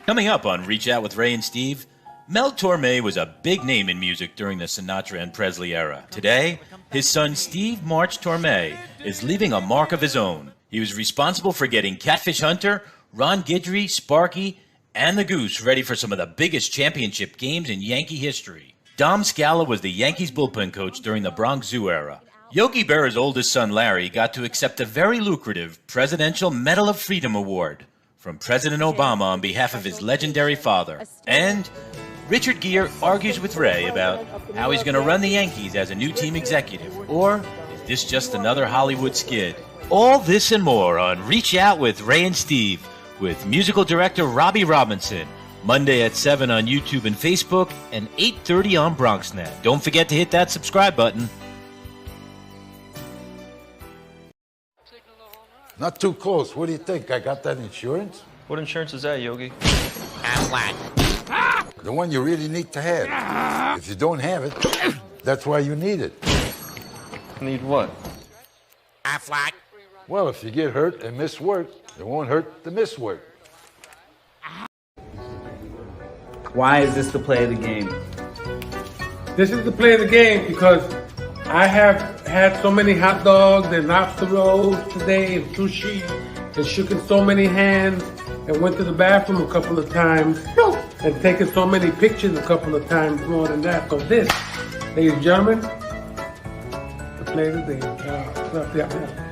Coming up on Reach Out with Ray and Steve, Mel Torme was a big name in music during the Sinatra and Presley era. Today, his son Steve March Torme is leaving a mark of his own. He was responsible for getting Catfish Hunter, Ron Guidry, Sparky, and the Goose ready for some of the biggest championship games in Yankee history. Dom Scala was the Yankees bullpen coach during the Bronx Zoo era. Yogi Berra's oldest son Larry got to accept a very lucrative Presidential Medal of Freedom Award from President Obama on behalf of his legendary father. And Richard Gere argues with Ray about how he's going to run the Yankees as a new team executive. Or is this just another Hollywood skid? All this and more on Reach Out with Ray and Steve with musical director Robbie Robinson. Monday at 7 on YouTube and Facebook and 8:30 on BronxNet. Don't forget to hit that subscribe button. Not too close. What do you think? I got that insurance? What insurance is that, Yogi? The one you really need to have. If you don't have it, that's why you need it. Need what? Aflac. Well, if you get hurt and miss work, it won't hurt to miss work. Why is this the play of the game? This is the play of the game because I have had so many hot dogs and lobster rolls today and sushi and shaken so many hands and went to the bathroom a couple of times and taken so many pictures a couple of times more than that. So this, ladies and gentlemen, the play of the game.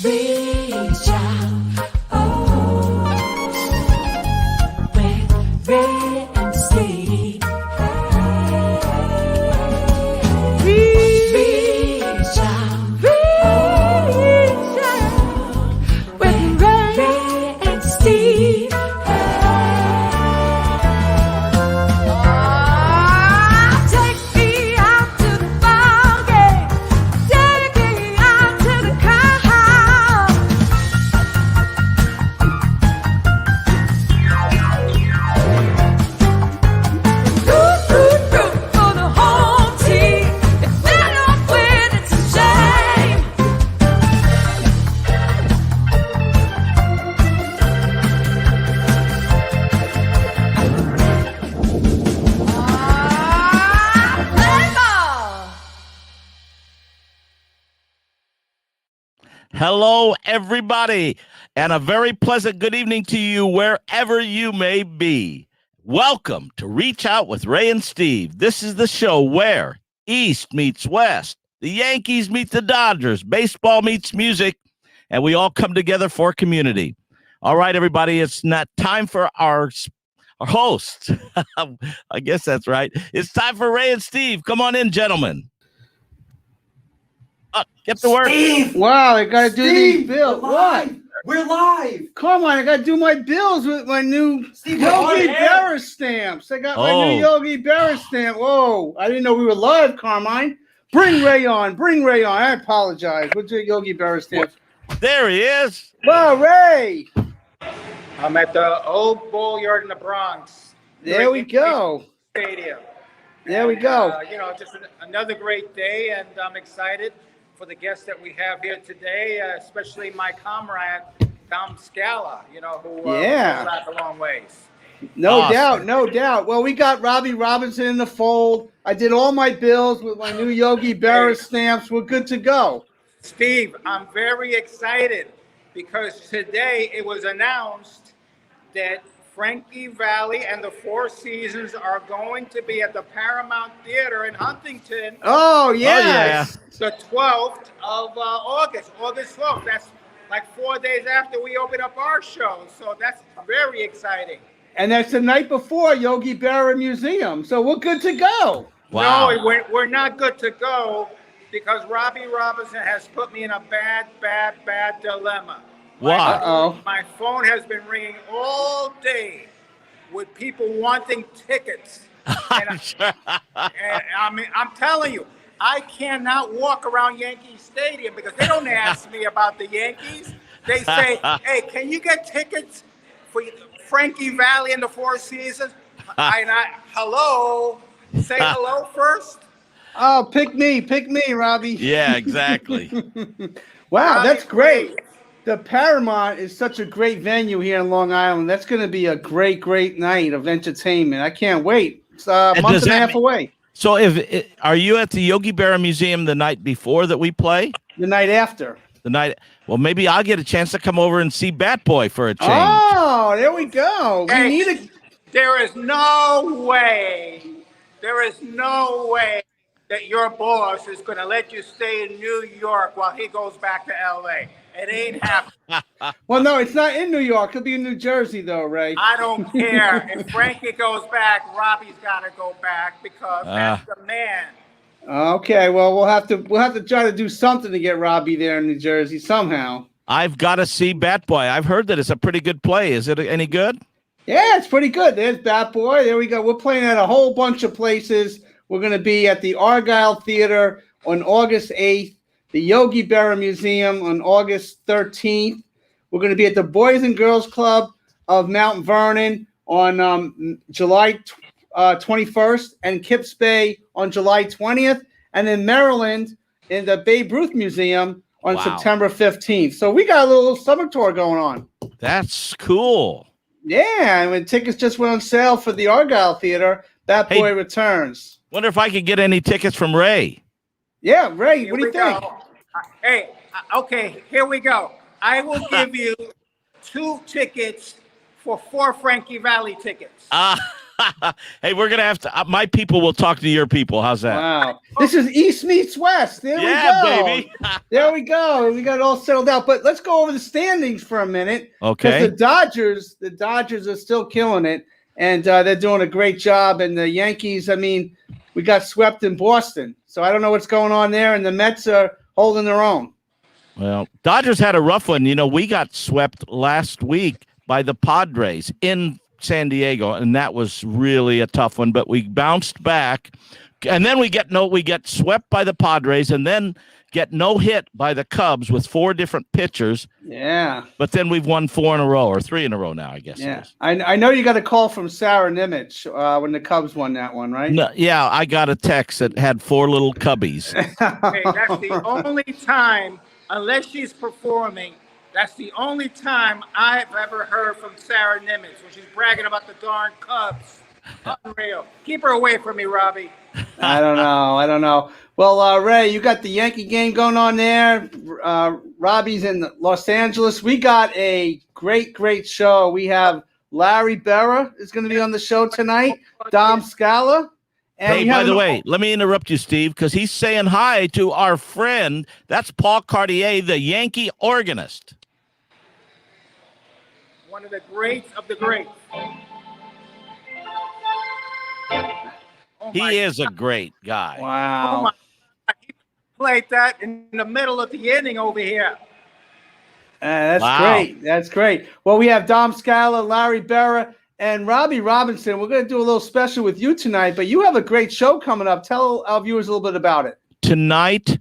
Reach out, oh, with Ray and Steve. Reach out, with Ray and Steve. Take me out to the ball game. Take me out to the car. Hello, everybody, and a very pleasant good evening to you wherever you may be. Welcome to Reach Out with Ray and Steve. This is the show where East meets West, the Yankees meet the Dodgers, baseball meets music, and we all come together for community. All right, everybody, it's not time for our host. I guess that's right. It's time for Ray and Steve. Come on in, gentlemen. Get to work. Steve! Wow, I gotta do these bills. What? We're live. Come on, I gotta do my bills with my new Steve, Yogi Berra stamps. I got my new Yogi Berra stamp. Whoa, I didn't know we were live, Carmine. Bring Ray on. Bring Ray on. I apologize. What's your Yogi Berra stamp? There he is. Wow, Ray. I'm at the Old Bowlyard in the Bronx. There we go. Stadium. There we go. Just another great day, and I'm excited for the guests that we have here today, especially my comrade, Dom Scala, who goes back a long ways. No doubt, no doubt. Well, we got Robbie Robinson in the fold. I did all my bills with my new Yogi Berra stamps. We're good to go. Steve, I'm very excited because today it was announced that Frankie Valli and the Four Seasons are going to be at the Paramount Theater in Huntington. Oh, yes. The 12th of August 12th. That's like 4 days after we open up our show. So that's very exciting. And that's the night before Yogi Berra Museum. So we're good to go. Wow. No, we're not good to go because Robbie Robinson has put me in a bad dilemma. Wow. Uh-oh. My phone has been ringing all day with people wanting tickets. I'm sure. And I mean, I'm telling you, I cannot walk around Yankee Stadium because they don't ask me about the Yankees. They say, "Hey, can you get tickets for Frankie Valli and the Four Seasons?" Hello, say hello first. Oh, pick me, Robbie. Yeah, exactly. Wow, Robbie, that's great. please. The Paramount is such a great venue here in Long Island. That's going to be a great night of entertainment. I can't wait. It's a And month does and a that half mean- away. So, are you at the Yogi Berra Museum the night before that we play? The night after. The night. Well, maybe I'll get a chance to come over and see Bat Boy for a change. Oh, there we go. We Hey, need a. There is no way that your boss is going to let you stay in New York while he goes back to L.A. It ain't happening. Well, no, it's not in New York. It'll be in New Jersey, though, Ray. I don't care. If Frankie goes back, Robbie's got to go back because that's the man. Okay, well, we'll have to try to do something to get Robbie there in New Jersey somehow. I've got to see Bat Boy. I've heard that it's a pretty good play. Is it any good? Yeah, it's pretty good. There's Bat Boy. There we go. We're playing at a whole bunch of places. We're going to be at the Argyle Theater on August 8th, the Yogi Berra Museum on August 13th. We're going to be at the Boys and Girls Club of Mount Vernon on July 21st and Kips Bay on July 20th, and in Maryland in the Babe Ruth Museum on Wow. September 15th. So we got a little summer tour going on. That's cool. Yeah, and tickets just went on sale for the Argyle Theater. Bat Hey. Boy returns. Wonder if I could get any tickets from Ray. Yeah, Ray, Here what do you we think? go. Hey, okay, here we go. I will give you 2 tickets for 4 Frankie Valli tickets. Hey, we're gonna have to. My people will talk to your people. How's that? Wow. This is East meets West. There Yeah, we go. baby. There we go. We got it all settled out. But let's go over the standings for a minute. Okay. Because the Dodgers are still killing it, and they're doing a great job. And the Yankees, I mean, we got swept in Boston. So I don't know what's going on there. And the Mets are holding their own. Well, Dodgers had a rough one. You know, we got swept last week by the Padres in San Diego, and that was really a tough one. But we bounced back, and then we get swept by the Padres, and then get no hit by the Cubs with 4 different pitchers. Yeah. But then we've won 4 in a row, or 3 in a row now, I guess. Yeah. It is. I know you got a call from Sarah Nimitz when the Cubs won that one, right? No, yeah, I got a text that had 4 little cubbies. Okay, that's the only time, unless she's performing, that's the only time I've ever heard from Sarah Nimitz when she's bragging about the darn Cubs. Unreal. Keep her away from me, Robbie. I don't know. Well, Ray, you got the Yankee game going on there. Robbie's in Los Angeles. We got a great show. We have Larry Berra is going to be on the show tonight. Dom Scala. And Hey, we by have the way, let me interrupt you, Steve, because he's saying hi to our friend. That's Paul Cartier, the Yankee organist. One of the greats of the greats. Oh He my is a great guy. Oh Wow. my God. He played that in the middle of the inning over here. That's Wow. great. That's great. Well, we have Dom Scala, Larry Berra, and Robbie Robinson. We're going to do a little special with you tonight, but you have a great show coming up. Tell our viewers a little bit about it. Tonight,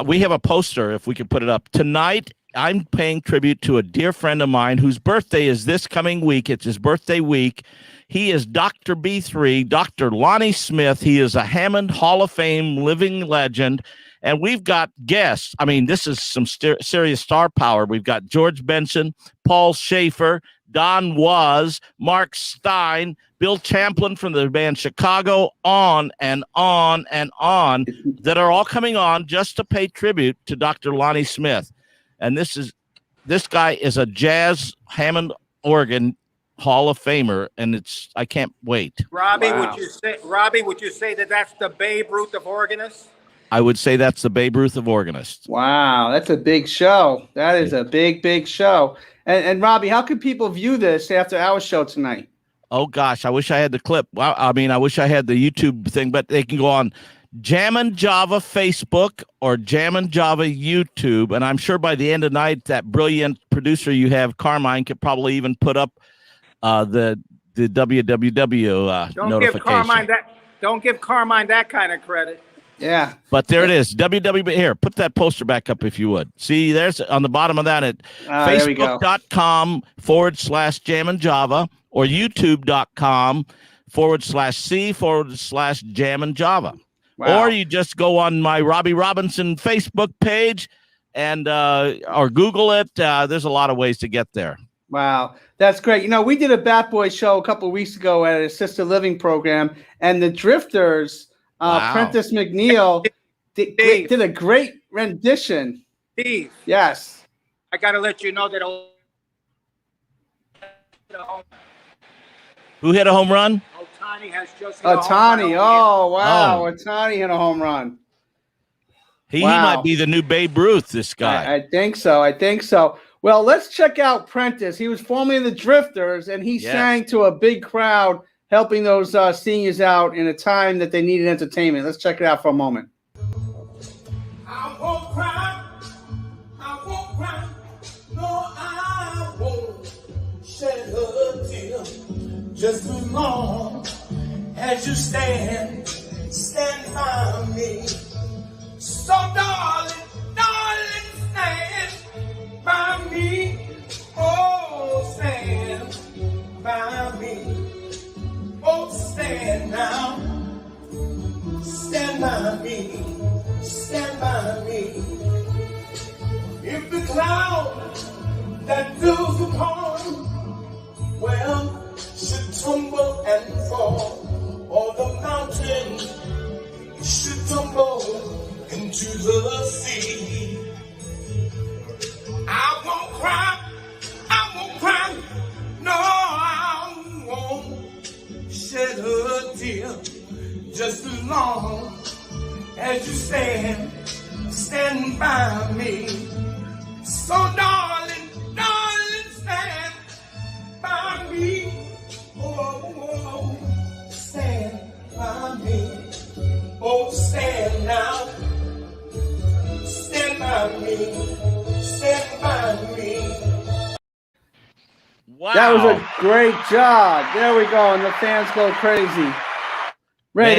we have a poster, if we could put it up. Tonight, I'm paying tribute to a dear friend of mine whose birthday is this coming week. It's his birthday week. He is Dr. B3, Dr. Lonnie Smith. He is a Hammond Hall of Fame living legend. And we've got guests. I mean, this is some serious star power. We've got George Benson, Paul Schaefer, Don Was, Mark Stein, Bill Champlin from the band Chicago, on and on and on, that are all coming on just to pay tribute to Dr. Lonnie Smith. And this guy is a jazz Hammond organ Hall of Famer, and I can't wait. Robbie, Wow. would you say that that's the Babe Ruth of organists? I would say that's the Babe Ruth of organists. Wow, that's a big show. That is a big show. And Robbie, how can people view this after our show tonight? Oh gosh, I wish I had the clip. Well, I mean, I wish I had the YouTube thing, but they can go on Jammin' Java Facebook or Jammin' Java YouTube, and I'm sure by the end of the night, that brilliant producer you have, Carmine, could probably even put up the the www Don't notification. Don't give Carmine that kind of credit. Yeah. But there it is. www. Here, put that poster back up if you would. See, there's on the bottom of that at There we go. facebook.com/Jam and Java or youtube.com/C/Jam and Java. Wow. Or you just go on my Robbie Robinson Facebook page and or Google it. There's a lot of ways to get there. Wow, that's great. You know, we did a Bat Boy show a couple of weeks ago at an assisted living program, and the Drifters, Wow. Prentice McNeil, did a great rendition. Steve, Yes. I got to let you know that Who hit a home run? Ohtani has just hit a home Ohtani. run. Oh, wow. Oh. Ohtani hit a home run. He Wow. might be the new Babe Ruth, this guy. I think so. I think so. Well, let's check out Prentice. He was formerly the Drifters, and he Yes. sang to a big crowd, helping those seniors out in a time that they needed entertainment. Let's check it out for a moment. I won't cry. I won't cry. No, I won't shed a tear. Just as long as you stand by me. So, darling, stand by me. Oh, stand by me. Oh, stand now. Stand by me. Stand by me. If the cloud that fills the pond, well, should tumble and fall, or the mountain should tumble into the sea, I won't cry, no, I won't shed a tear, just as long as you stand by me. So darling, stand by me. Oh, stand by me. Oh, stand now. Stand by me. Stand by me. Wow. That was a great job. There we go, and the fans go crazy. Ray, Man.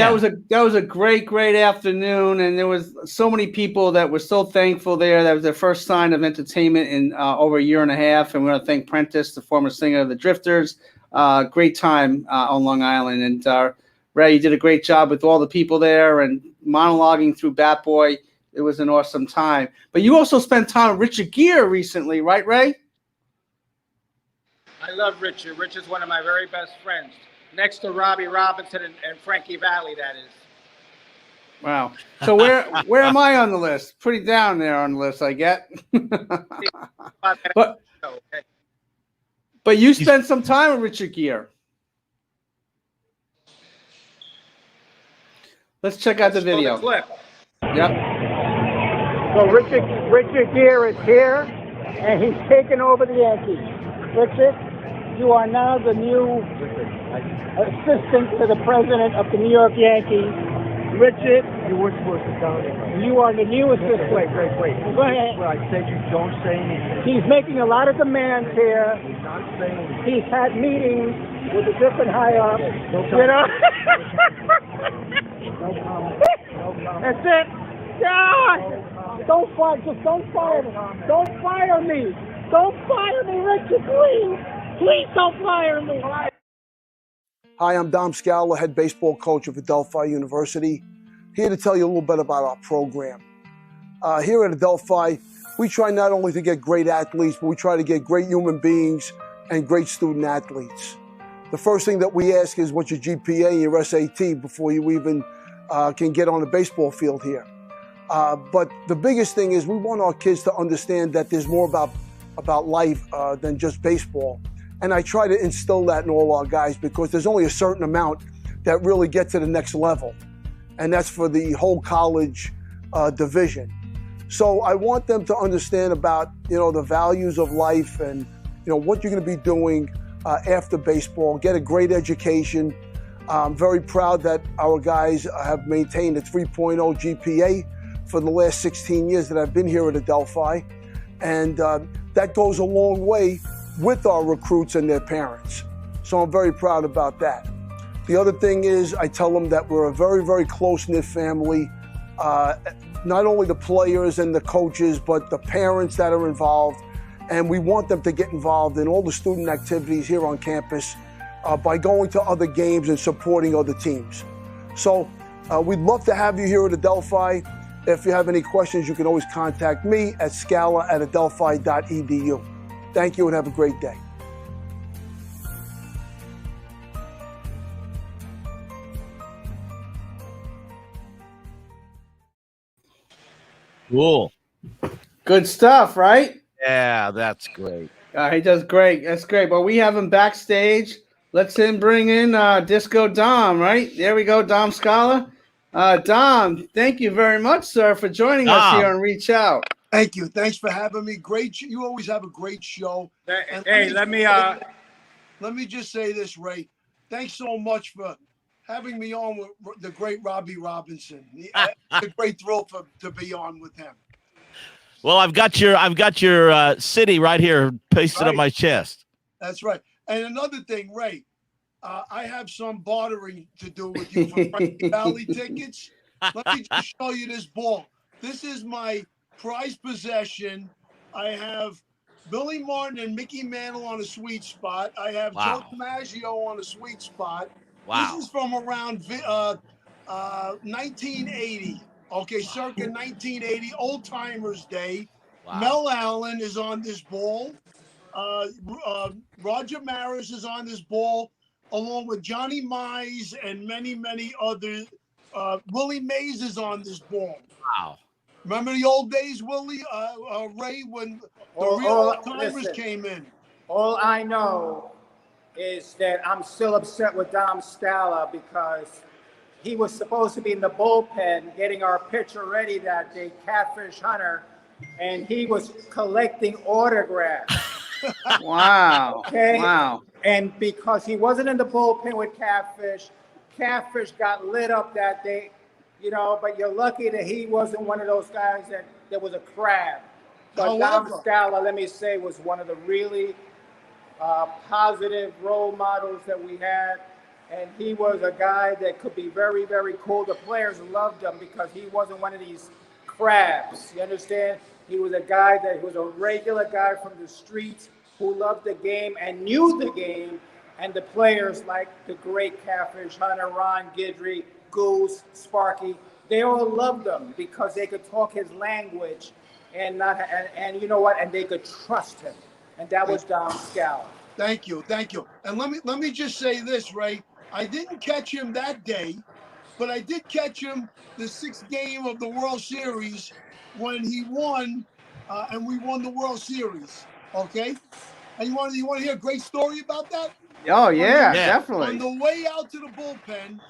that was a great afternoon, and there was so many people that were so thankful there. That was their first sign of entertainment in over a year and a half, and we want to thank Prentice, the former singer of the Drifters. Great time on Long Island, and Ray, you did a great job with all the people there and monologuing through Bat Boy. It was an awesome time. But you also spent time with Richard Gere recently, right, Ray? I love Richard. Richard's one of my very best friends. Next to Robbie Robinson and Frankie Valli, that is. Wow. So where am I on the list? Pretty down there on the list, I get. But you spent some time with Richard Gere. Let's check out the video. The clip. Yep. So Richard Gere is here, and he's taken over the Yankees. Richard, you are now the new assistant to the president of the New York Yankees. Richard, You were supposed to tell me. you are the new assistant. Wait. Go ahead. Well, I said you don't say anything. He's making a lot of demands here. He's not saying anything. He's had meetings with the different high-ups. No You know? No comment. That's it. God! Don't fire. Just don't fire me. Don't fire me. Don't fire me, Richard, please. Please don't fire me. Hi, I'm Dom Scala, head baseball coach of Adelphi University. Here to tell you a little bit about our program. Here at Adelphi, we try not only to get great athletes, but we try to get great human beings and great student athletes. The first thing that we ask is what's your GPA and your SAT before you even can get on the baseball field here. But the biggest thing is we want our kids to understand that there's more about life than just baseball. And I try to instill that in all our guys because there's only a certain amount that really get to the next level. And that's for the whole college division. So I want them to understand about, the values of life and, what you're going to be doing after baseball, get a great education. I'm very proud that our guys have maintained a 3.0 GPA for the last 16 years that I've been here at Adelphi. And that goes a long way with our recruits and their parents. So I'm very proud about that. The other thing is I tell them that we're a very, very close-knit family. Not only the players and the coaches, but the parents that are involved. And we want them to get involved in all the student activities here on campus by going to other games and supporting other teams. So we'd love to have you here at Adelphi. If you have any questions, you can always contact me at scala@adelphi.edu. Thank you and have a great day. Cool. Good stuff, right? Yeah, that's great. He does great. That's great. Well, we have him backstage. Let's bring in Disco Dom, right? There we go, Dom Scala. Dom, thank you very much, sir, for joining us here on Reach Out. Thank you. Thanks for having me. Great. You always have a great show. Hey, let me just say this, Ray. Thanks so much for having me on with the great Robbie Robinson. It's a great thrill to be on with him. Well, I've got your city right here pasted on my chest. That's right. And another thing, Ray, I have some bartering to do with you for Frankie Valley tickets. Let me just show you this ball. This is my prized possession. I have Billy Martin and Mickey Mantle on a sweet spot. I have Joe DiMaggio on a sweet spot. Wow. This is from around 1980. Okay, circa 1980, Old Timers Day. Wow. Mel Allen is on this ball. Roger Maris is on this ball, along with Johnny Mize and many, many others. Willie Mays is on this ball. Wow. Remember the old days, Willie, Ray, when the real Old Timers came in? All I know is that I'm still upset with Dom Scala because he was supposed to be in the bullpen getting our pitcher ready that day, Catfish Hunter, and he was collecting autographs. Wow. Okay? Wow. And because he wasn't in the bullpen with Catfish, Catfish got lit up that day, you know, but you're lucky that he wasn't one of those guys that was a crab. But Dom Scala, let me say, was one of the really positive role models that we had. And he was a guy that could be very, very cool. The players loved him because he wasn't one of these crabs. You understand? He was a guy that was a regular guy from the streets who loved the game and knew the game. And the players like the great Catfish Hunter, Ron Guidry, Goose, Sparky, they all loved him because they could talk his language and you know what? And they could trust him. And that was Dom Scala. Thank you. And let me just say this, Ray. I didn't catch him that day, but I did catch him the 6th game of the World Series when he won, and we won the World Series. Okay, and you want to hear a great story about that? Oh yeah, definitely. On the way out to the bullpen,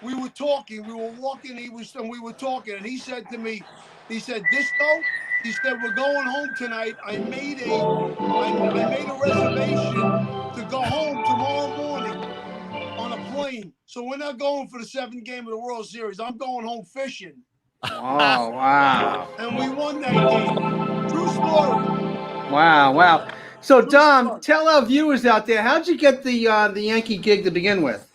we were talking. We were walking. We were talking, and he said to me, he said, "Disco," he said, "we're going home tonight. I made a reservation to go home tomorrow morning on a plane. So we're not going for the 7th game of the World Series. I'm going home fishing." Oh, wow. And we won that game. True story. Wow. So, Dom, tell our viewers out there, how'd you get the Yankee gig to begin with?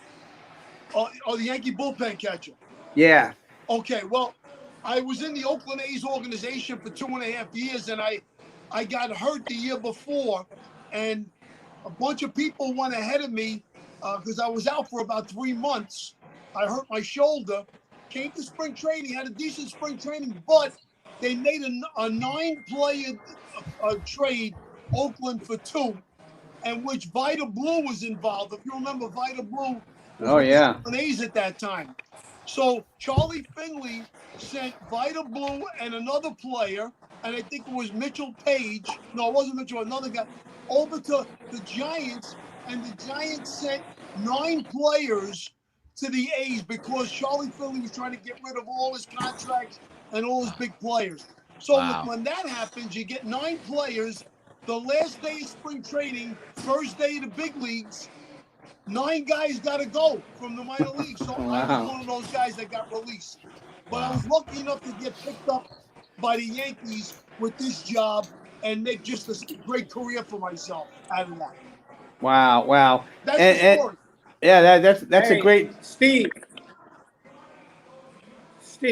Oh, the Yankee bullpen catcher. Yeah. Okay, well, I was in the Oakland A's organization for 2.5 years, and I got hurt the year before, and a bunch of people went ahead of me because I was out for about 3 months. I hurt my shoulder, came to spring training, had a decent spring training, but they made a 9-player trade, Oakland for 2, in which Vida Blue was involved. If you remember, Vida Blue was with the Oakland A's at that time. So Charlie Finley sent Vida Blue and another player, and I think it was Mitchell Page. No, it wasn't Mitchell, another guy, over to the Giants, and the Giants sent 9 players to the A's because Charlie Finley was trying to get rid of all his contracts and all his big players. So when that happens, you get 9 players. The last day of spring training, first day of the big leagues, 9 guys got to go from the minor leagues. So I was one of those guys that got released. But I was lucky enough to get picked up by the Yankees with this job and make just a great career for myself out of that. Wow. That's And, the and story. yeah, that's a Hey, great. Steve,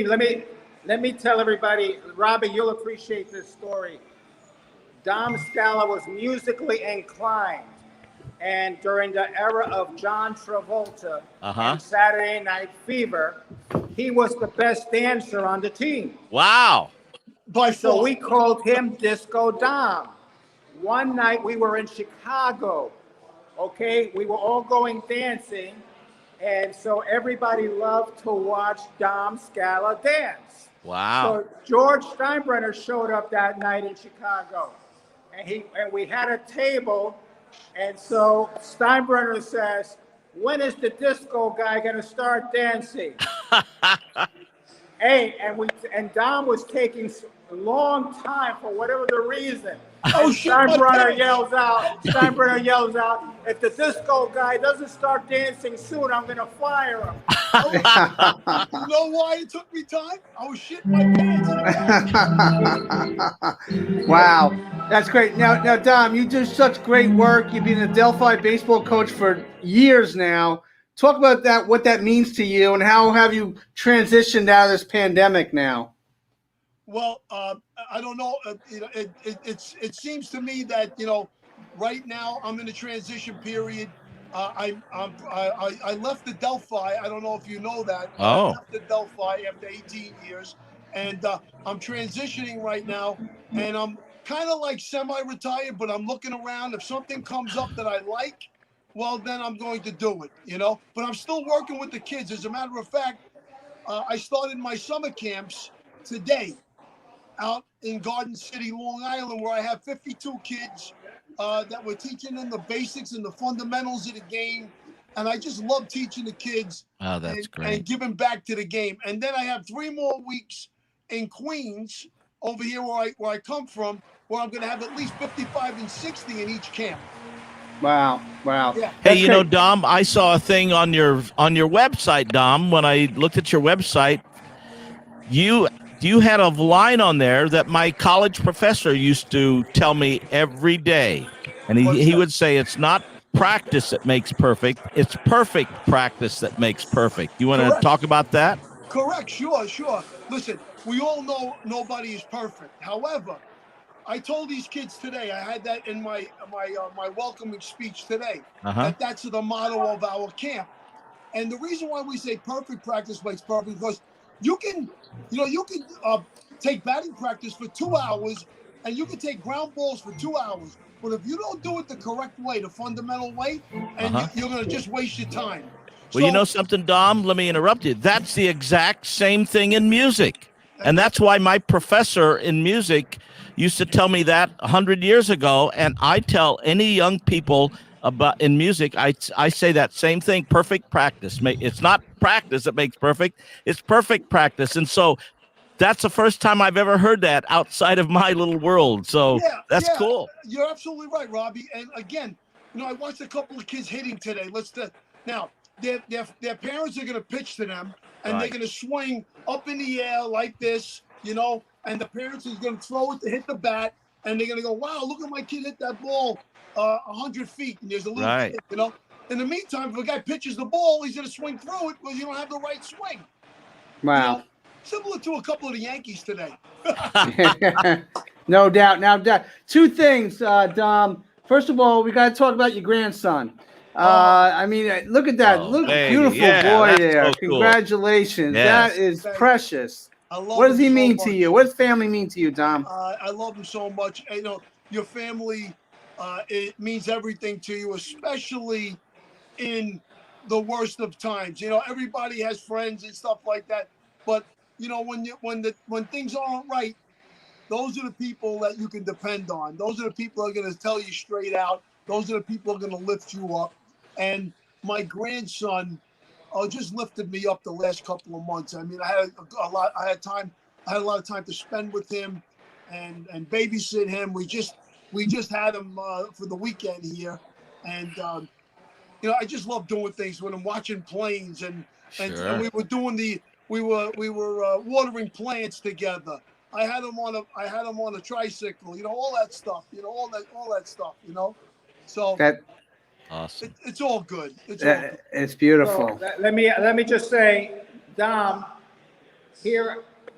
let me tell everybody, Robbie, you'll appreciate this story. Dom Scala was musically inclined, and during the era of John Travolta and Saturday Night Fever, he was the best dancer on the team. Wow. By So far. we called him Disco Dom. One night we were in Chicago, okay? We were all going dancing, and so everybody loved to watch Dom Scala dance. Wow. So George Steinbrenner showed up that night in Chicago, and we had a table, and so Steinbrenner says, "When is the disco guy gonna start dancing?" Hey, and Dom was taking a long time for whatever the reason. Oh, And shit, my Steinbrenner pants. yells out, "If the disco guy doesn't start dancing soon, I'm gonna fire him." You know why it took me time? I was shitting my pants in the back. Wow, that's great. Now, Dom, you do such great work. You've been a Delphi baseball coach for years now. Talk about that, what that means to you, and how have you transitioned out of this pandemic now? Well, I don't know. It seems to me that right now I'm in a transition period. I left the Delphi. I don't know if you know that. I left the Delphi after 18 years, and I'm transitioning right now. And I'm kind of like semi-retired, but I'm looking around. If something comes up that I like, well, then I'm going to do it. But I'm still working with the kids. As a matter of fact, I started my summer camps today out in Garden City, Long Island, where I have 52 kids that we're teaching them the basics and the fundamentals of the game. And I just love teaching the kids and giving back to the game. And then I have 3 more weeks in Queens over here where I come from, where I'm going to have at least 55 and 60 in each camp. Wow. Yeah. Hey, Dom, I saw a thing on your website, Dom. When I looked at your website, you had a line on there that my college professor used to tell me every day, and he would say, "It's not practice that makes perfect; it's perfect practice that makes perfect." You want to talk about that? Correct. Sure. Listen, we all know nobody is perfect. However, I told these kids today, I had that in my welcoming speech today, that's the motto of our camp. And the reason why we say perfect practice makes perfect, because you can take batting practice for 2 hours, and you can take ground balls for 2 hours. But if you don't do it the correct way, the fundamental way, and you're going to just waste your time. Well, you know something, Dom? Let me interrupt you. That's the exact same thing in music. And that's why my professor in music used to tell me that 100 years ago. And I tell any young people about in music, I say that same thing, perfect practice. It's not practice that makes perfect. It's perfect practice. And so that's the first time I've ever heard that outside of my little world. So that's cool. You're absolutely right, Robbie. And again, I watched a couple of kids hitting today. Now, their parents are going to pitch to them, and they're going to swing up in the air like this, and the parents is going to throw it to hit the bat, and they're going to go, "Wow, look at my kid hit that ball 100 feet." And there's a little kid, In the meantime, if a guy pitches the ball, he's going to swing through it because you don't have the right swing. Wow. Similar to a couple of the Yankees today. No doubt. Now, 2 things, Dom. First of all, we got to talk about your grandson. I mean, look at that. Beautiful boy there. So cool. Congratulations. Yes. That is precious. I love What does he him so mean much. to you? What does family mean to you, Dom? I love him so much. Your family, it means everything to you, especially in the worst of times. Everybody has friends and stuff like that. But, when things aren't right, those are the people that you can depend on. Those are the people that are going to tell you straight out. Those are the people that are going to lift you up. And my grandson just lifted me up the last couple of months. I mean, I had I had a lot of time to spend with him and babysit him. We just had him for the weekend here, and I just love doing things with him, watching planes, and we were doing we were watering plants together. I had him on a tricycle, all that stuff, all that stuff, So Awesome. It's all good. It's all good. It's beautiful. So, let me just say, Dom,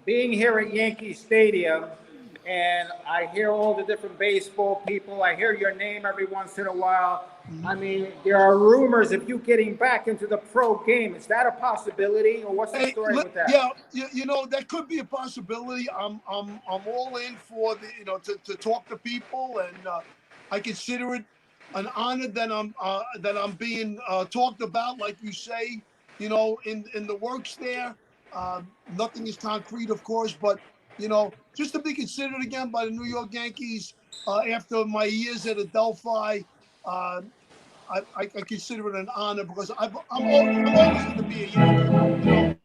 being here at Yankee Stadium, and I hear all the different baseball people. I hear your name every once in a while. I mean, there are rumors of you getting back into the pro game. Is that a possibility, or what's the story with that? Yeah, you know, that could be a possibility. I'm all in for to talk to people, and I consider it an honor that I'm being talked about, like you say, you know, in the works there. Nothing is concrete, of course, but you know, just to be considered again by the New York Yankees after my years at Adelphi, I consider it an honor because I'm always going to be a Yankee. You know,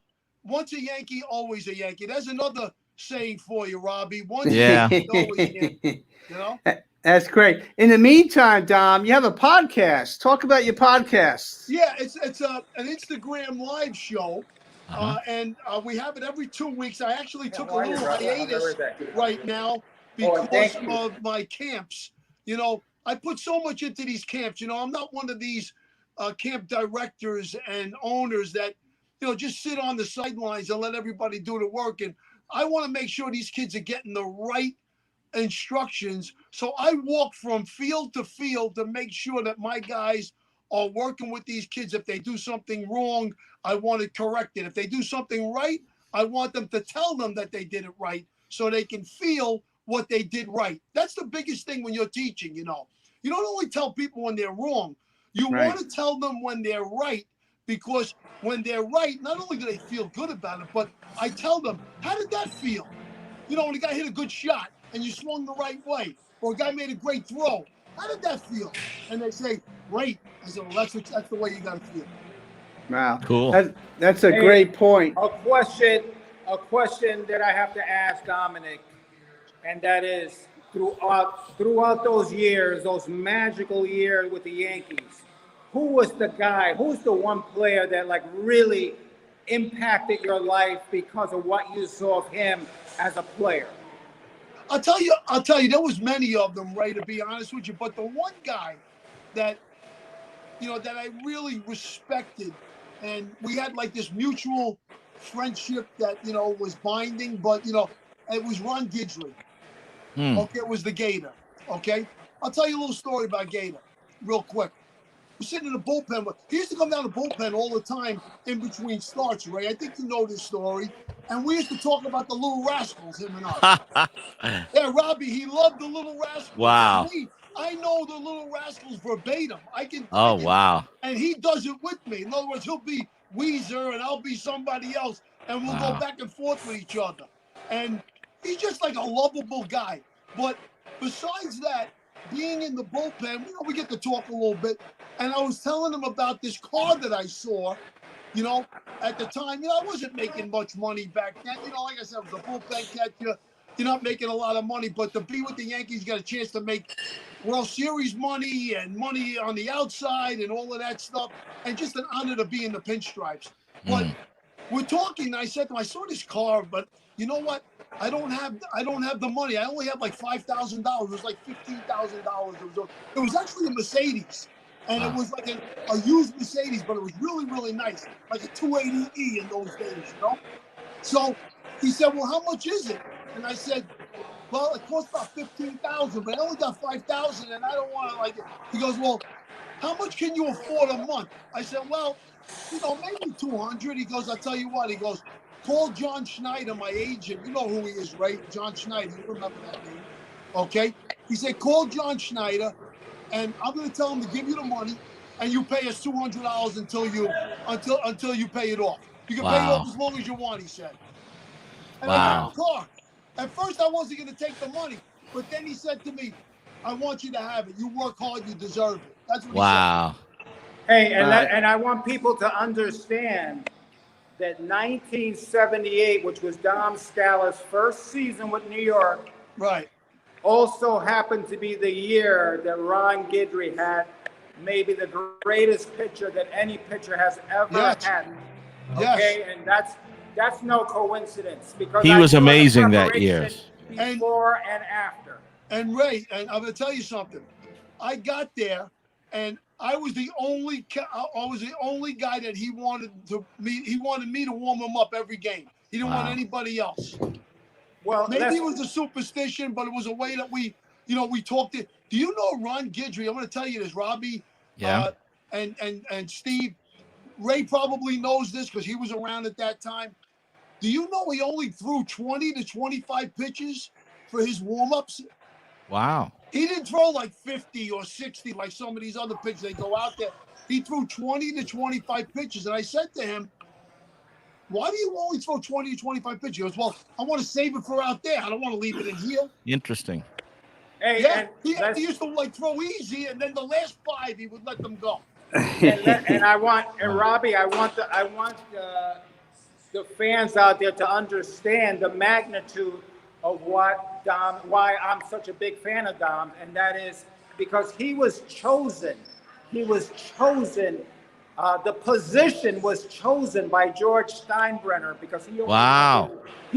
once a Yankee, always a Yankee. There's another saying for you, Robbie. Once a Yankee, always a Yankee. You know. That's great. In the meantime, Dom, you have a podcast. Talk about your podcast. Yeah, it's an Instagram live show. And we have it every 2 weeks. I actually took a little hiatus right now because of my camps. You know, I put so much into these camps. You know, I'm not one of these camp directors and owners that, you know, just sit on the sidelines and let everybody do the work. And I want to make sure these kids are getting the right instructions. So I walk from field to field to make sure that my guys are working with these kids. If they do something wrong, I want to correct it. If they do something right, I want them to tell them that they did it right so they can feel what they did right. That's the biggest thing when you're teaching, you know. You don't only tell people when they're wrong. You want to tell them when they're right, because when they're right, not only do they feel good about it, but I tell them, how did that feel? You know, when a guy hit a good shot and you swung the right way, or a guy made a great throw, how did that feel? And they say, great. I said, well, that's the way you got to feel. Wow. Cool. That's a great point. A question that I have to ask Dominic, and that is, throughout those years, those magical years with the Yankees, who's the one player that like really impacted your life because of what you saw of him as a player? I'll tell you, there was many of them, Ray, to be honest with you. But the one guy that, you know, that I really respected, and we had like this mutual friendship that, you know, was binding, but, you know, it was Ron Guidry. Okay, it was the Gator. Okay, I'll tell you a little story about Gator real quick. We're sitting in the bullpen. He used to come down the bullpen all the time in between starts, Ray. I think you know this story. And we used to talk about the Little Rascals, him and I. Yeah, Robbie, he loved the Little Rascals. Wow. I know the Little Rascals verbatim. Wow. And he does it with me. In other words, he'll be Weezer and I'll be somebody else, and we'll go back and forth with each other. And he's just like a lovable guy. But besides that, being in the bullpen, you know, we get to talk a little bit. And I was telling him about this car that I saw. You know, at the time, you know, I wasn't making much money back then. You know, like I said, I was a bullpen catcher. You're not making a lot of money, but to be with the Yankees, you got a chance to make World Series money and money on the outside and all of that stuff. And just an honor to be in the pinstripes. But we're talking, and I said to him, I saw this car, but you know what? I don't have the money. I only have like $5,000. It was like $15,000. It was actually a Mercedes. And it was like a used Mercedes, but it was really, really nice. Like a 280E in those days, you know? So he said, well, how much is it? And I said, well, it costs about $15,000, but I only got $5,000 and I don't want to like it. He goes, well, how much can you afford a month? I said, well, you know, maybe 200. He goes, I'll tell you what. He goes, call John Schneider, my agent. You know who he is, right? John Schneider. You remember that name. Okay? He said, call John Schneider. And I'm going to tell him to give you the money, and you pay us $200 until you pay it off. You can pay it off as long as you want, he said. And I got the car. At first, I wasn't going to take the money, but then he said to me, "I want you to have it. You work hard, you deserve it." That's what he said. Hey, and I want people to understand that 1978, which was Dom Scala's first season with New York, right, also happened to be the year that Ron Guidry had maybe the greatest pitcher that any pitcher has ever had. Okay, and that's no coincidence, because he was amazing that year. Before and after. And Ray, and I'm going to tell you something. I got there, and I was the only guy that he wanted to meet. He wanted me to warm him up every game. He didn't want anybody else. Well, maybe it was a superstition, but it was a way that we talked it. Do you know Ron Guidry? I'm going to tell you this, Robbie. Yeah. And Steve, Ray probably knows this because he was around at that time. Do you know he only threw 20 to 25 pitches for his warm-ups? Wow. He didn't throw like 50 or 60 like some of these other pitchers. They go out there. He threw 20 to 25 pitches. And I said to him, why do you only throw 20 to 25 pitches? He goes, well, I want to save it for out there. I don't want to leave it in here. Interesting. Hey, yeah, he used to like throw easy, and then the last 5 he would let them go. and Robbie, I want the fans out there to understand the magnitude of what Dom, why I'm such a big fan of Dom, and that is because he was chosen. He was chosen. The position was chosen by George Steinbrenner because he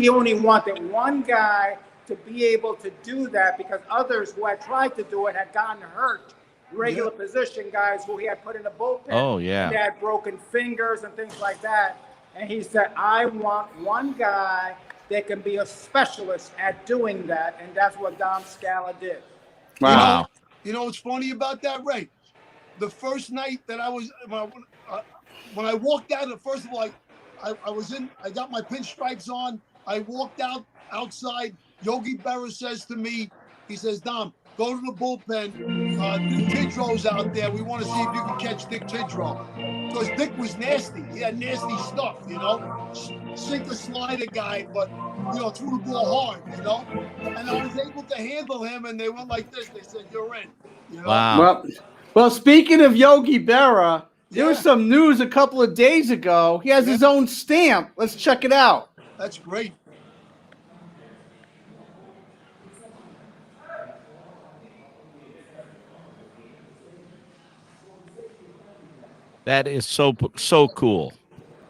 only wanted one guy to be able to do that because others who had tried to do it had gotten hurt. Regular position guys who he had put in the bullpen. Oh, yeah. They had broken fingers and things like that. And he said, I want one guy that can be a specialist at doing that. And that's what Dom Scala did. Wow. You know what's funny about that, Ray? The first night that I was, when I walked out, first of all, I got my pinstripes on. I walked outside. Yogi Berra says to me, he says, Dom, go to the bullpen. Tidrow's out there. We want to see if you can catch Dick Tidrow. Because Dick was nasty. He had nasty stuff, Sinker slider guy, but, threw the ball hard, And I was able to handle him, and they went like this. They said, you're in. Wow. Well, speaking of Yogi Berra, there was some news a couple of days ago. He has his own stamp. Let's check it out. That's great. That is so cool.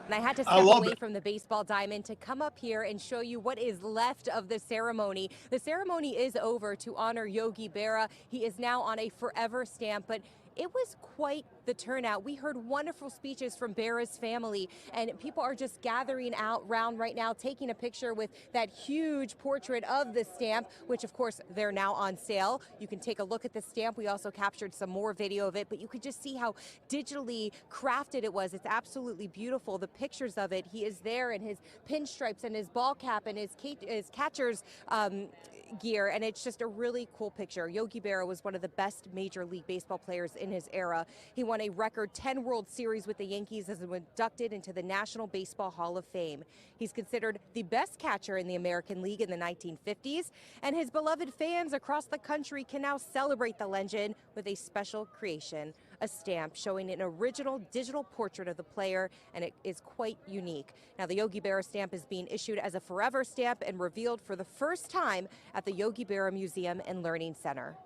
And I had to step away from the baseball diamond to come up here and show you what is left of the ceremony. The ceremony is over to honor Yogi Berra. He is now on a forever stamp, but it was quite the turnout. We heard wonderful speeches from Berra's family, and people are just gathering around right now, taking a picture with that huge portrait of the stamp, which of course they're now on sale. You can take a look at the stamp. We also captured some more video of it, but you could just see how digitally crafted it was. It's absolutely beautiful. The pictures of it, he is there in his pinstripes and his ball cap and his catcher's gear, and it's just a really cool picture. Yogi Berra was one of the best Major League Baseball players in his era. He won a record 10 World Series with the Yankees as inducted into the National Baseball Hall of Fame. He's considered the best catcher in the American League in the 1950s, and his beloved fans across the country can now celebrate the legend with a special creation, a stamp showing an original digital portrait of the player, and it is quite unique. Now, the Yogi Berra stamp is being issued as a forever stamp and revealed for the first time at the Yogi Berra Museum and Learning Center.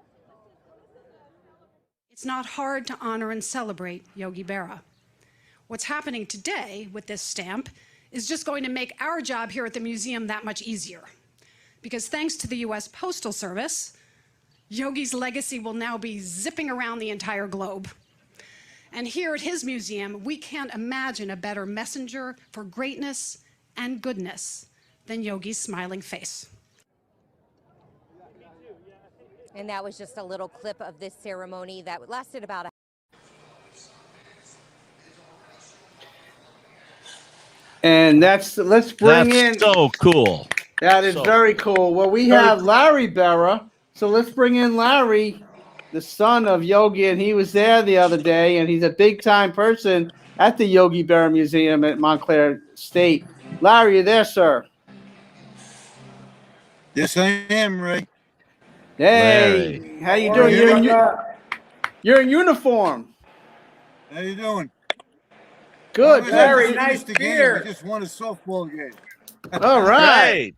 It's not hard to honor and celebrate Yogi Berra. What's happening today with this stamp is just going to make our job here at the museum that much easier. Because thanks to the U.S. Postal Service, Yogi's legacy will now be zipping around the entire globe. And here at his museum, we can't imagine a better messenger for greatness and goodness than Yogi's smiling face. And that was just a little clip of this ceremony that lasted about a And let's bring in. So cool. That is very cool. Well, we have Larry Berra. So let's bring in Larry, the son of Yogi, and he was there the other day, and he's a big-time person at the Yogi Berra Museum at Montclair State. Larry, you there, sir? Yes, I am, Ray. Hey, Larry. How you doing? You're in uniform. How you doing? Good. Larry, nice beard. I just won a softball game. All right.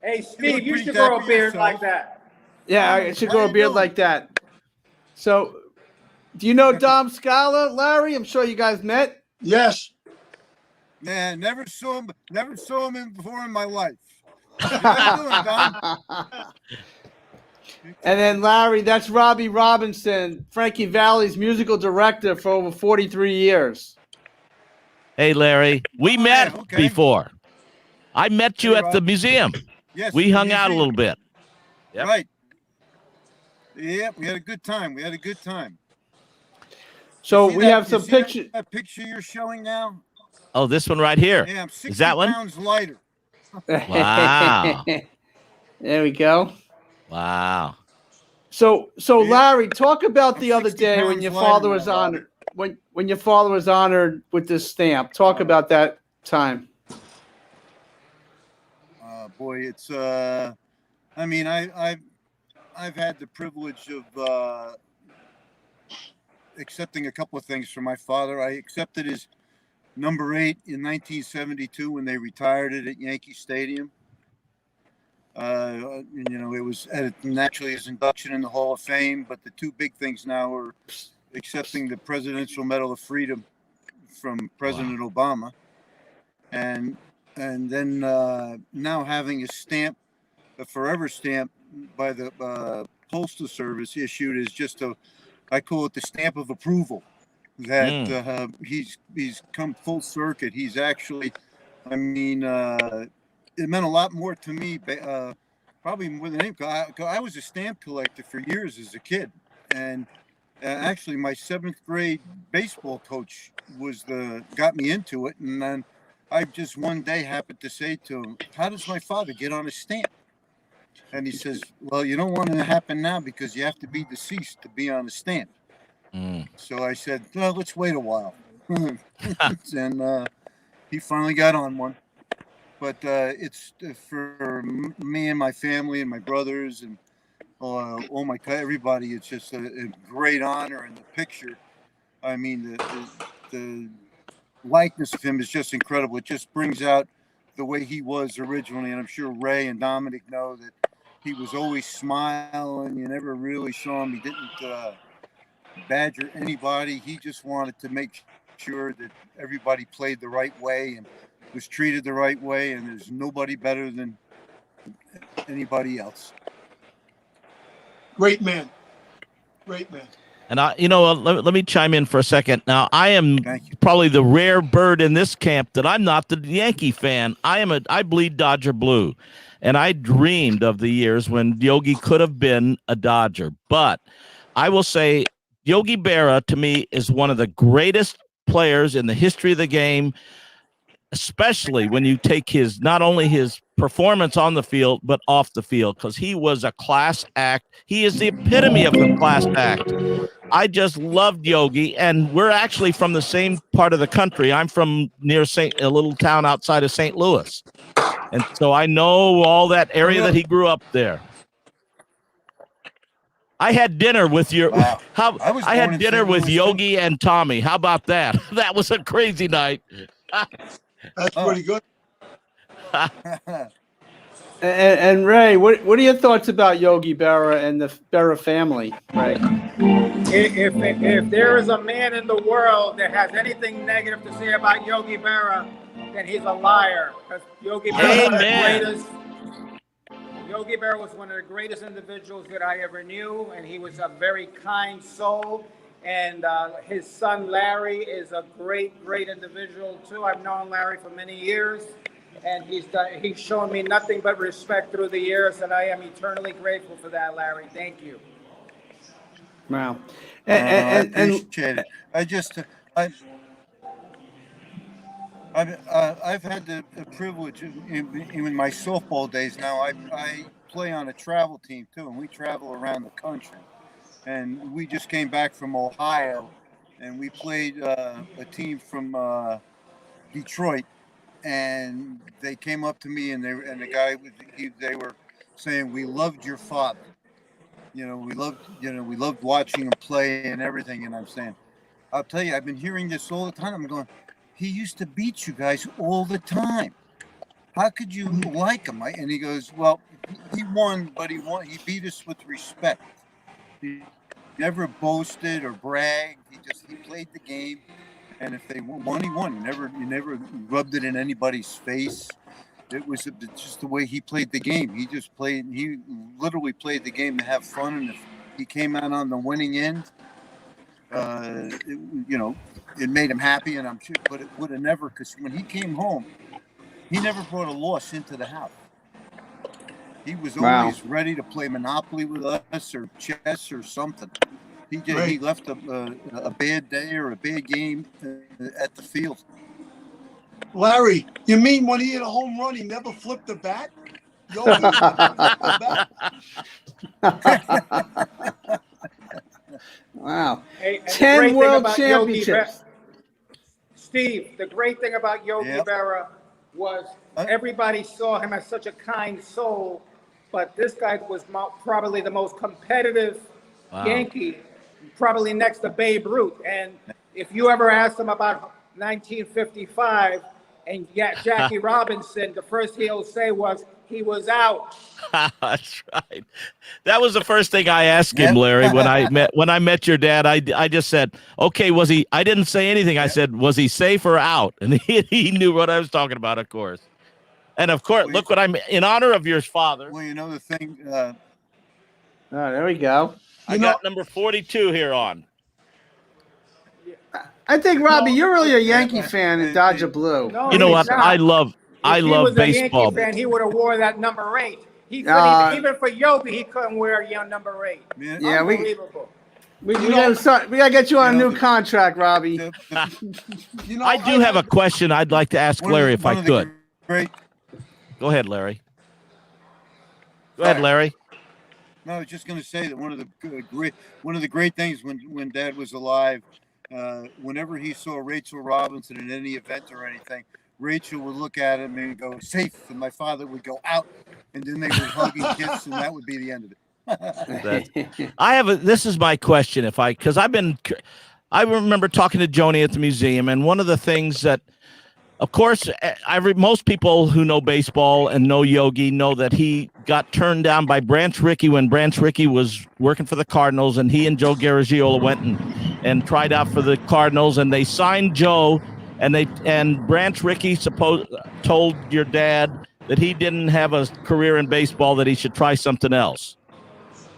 Hey, Steve, you should grow a beard like that. Yeah, I should grow a beard like that. So, do you know Dom Scala, Larry? I'm sure you guys met. Yes. Man, never saw him before in my life. How you doing, Dom? And then Larry, that's Robbie Robinson, Frankie Valli's musical director for over 43 years. Hey, Larry, we met before. I met you at the museum. Yes, we the hung out a museum. little bit. Yep. Right. Yeah, we had a good time. So You see we that- have you some see that- pictures. That picture you're showing now? Oh, this one right here. Yeah, I'm 60 Is that one? pounds lighter. Wow. There we go. Wow. So Larry, talk about the other 60 day when pounds your lighter father than was that, honored. When your father was honored with this stamp. Talk about that time. Boy, it's I mean, I've had the privilege of accepting a couple of things from my father. I accepted his number 8 in 1972 when they retired it at Yankee Stadium. You know, it was naturally his induction in the Hall of Fame, but the two big things now are accepting the Presidential Medal of Freedom from President Obama, and then now having a stamp, a forever stamp by the Postal Service issued is just I call it the stamp of approval that he's come full circuit. He's actually, I mean, it meant a lot more to me, probably more than anything. I was a stamp collector for years as a kid, and actually my 7th grade baseball coach got me into it, and then I just one day happened to say to him, "How does my father get on a stamp?" And he says, "Well, you don't want it to happen now because you have to be deceased to be on a stamp." So I said, "Well, let's wait a while." And he finally got on one. But it's for me and my family and my brothers and everybody. It's just a great honor, and the picture. I mean, the likeness of him is just incredible. It just brings out the way he was originally, and I'm sure Ray and Dominic know that he was always smiling. You never really saw him. He didn't badger anybody. He just wanted to make sure that everybody played the right way and was treated the right way, and there's nobody better than anybody else. Great man. Great man. And let me chime in for a second. Now, I am probably the rare bird in this camp that I'm not the Yankee fan. I bleed Dodger blue, and I dreamed of the years when Yogi could have been a Dodger. But I will say, Yogi Berra to me is one of the greatest players in the history of the game, especially when you take not only his performance on the field, but off the field, because he was a class act. He is the epitome of the class act. I just loved Yogi, and we're actually from the same part of the country. I'm from near a little town outside of St. Louis. And so I know all that area that he grew up there. I had dinner with I had dinner with Yogi and Tommy. How about that? That was a crazy night. That's pretty good. And Ray, what are your thoughts about Yogi Berra and the Berra family, Ray? If there is a man in the world that has anything negative to say about Yogi Berra, then he's a liar. Because Yogi Berra was one of the greatest individuals that I ever knew, and he was a very kind soul. And his son Larry is a great individual too. I've known Larry for many years, and he's shown me nothing but respect through the years, and I am eternally grateful for that, Larry. Thank you. Wow. I appreciate it. I've had the privilege in my softball days. Now I play on a travel team too, and we travel around the country. And we just came back from Ohio, and we played a team from Detroit, and they came up to me, and they were saying, "We loved your father. We loved watching him play and everything." And I'm saying, I'll tell you, I've been hearing this all the time. I'm going, he used to beat you guys all the time. How could you like him? And he goes, well, he won, but he beat us with respect. He never boasted or bragged. He played the game, and if they won, he won. He never rubbed it in anybody's face. It was just the way he played the game. He literally played the game to have fun. And if he came out on the winning end, it made him happy. And I'm sure, but it would have never, because when he came home, he never brought a loss into the house. He was always ready to play Monopoly with us or chess or something. He left a bad day or a bad game at the field. Larry, you mean when he hit a home run, he never flipped the bat? Wow. Hey, 10 world championships. Steve, the great thing about Yogi Berra was everybody saw him as such a kind soul, but this guy was probably the most competitive Yankee, probably next to Babe Ruth. And if you ever asked him about 1955 and Jackie Robinson, the first he'll say was he was out. That's right. That was the first thing I asked him, Larry, when I met your dad. I just said, okay, was he? I didn't say anything. I said, was he safe or out? And he knew what I was talking about, of course. And of course, look what I'm in honor of your father. Well, you know the thing. Oh, there we go. I got number 42 here on. I think, Robbie, you're really a Yankee fan in Dodger Blue. No, you know what? not. I love If he was baseball. a Yankee fan, he would have wore that number 8. He couldn't even for Yogi, he couldn't wear number 8. Yeah, Unbelievable. we gotta get you on a new contract, Robbie. I do have a question I'd like to ask Larry if I could. Go ahead, Larry. Go ahead, Larry. No, I was just going to say that one of the great things when Dad was alive, whenever he saw Rachel Robinson at any event or anything, Rachel would look at him and go, safe, and my father would go out, and then they would hug and kiss, and that would be the end of it. This is my question, because I remember talking to Joni at the museum, and one of the things that, of course, most people who know baseball and know Yogi know that he got turned down by Branch Rickey when Branch Rickey was working for the Cardinals, and he and Joe Garagiola went and tried out for the Cardinals, and they signed Joe, and Branch Rickey told your dad that he didn't have a career in baseball, that he should try something else.